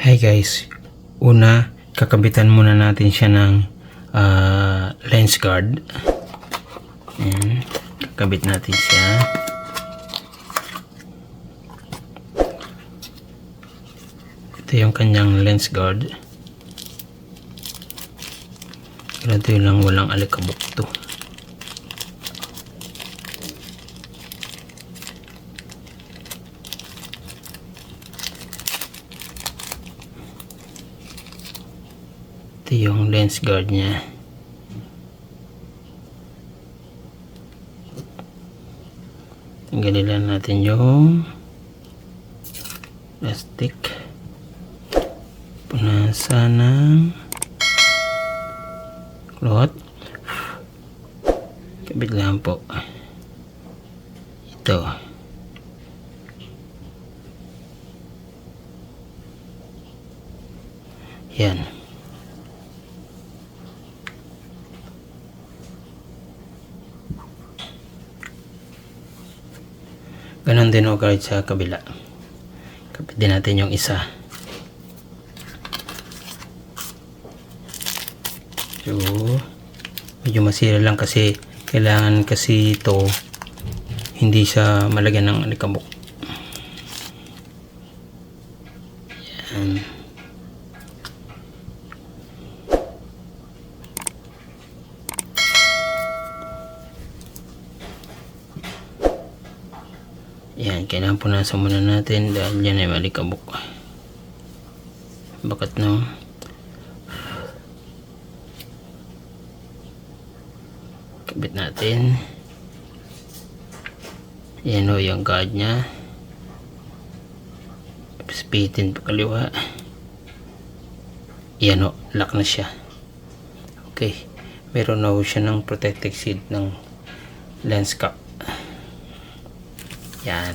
Hi guys, una kakabitan muna natin siya ng lens guard. Ayan, kakabit natin siya. Ito yung kanyang lens guard. Ito lang, walang alikabok to. Ito yung lens guard niya. Tanggalin lang natin yung plastic. Punasan ng cloth. Kabit lang po. Ito. Yan. Ganon din o guard sa kabila. Kapit din natin yung isa. So, medyo masira lang kasi kailangan kasi ito hindi siya malagyan ng alikabok. Yan. Yan, kailangan punasan muna natin dahil yan ay malikabok. Bakat no. Kabit natin. Yan o yung guard nya. Pitin pa kaliwa. Yan o, lock na siya. Okay, meron na siya ng protective shield ng lens cap. Yan.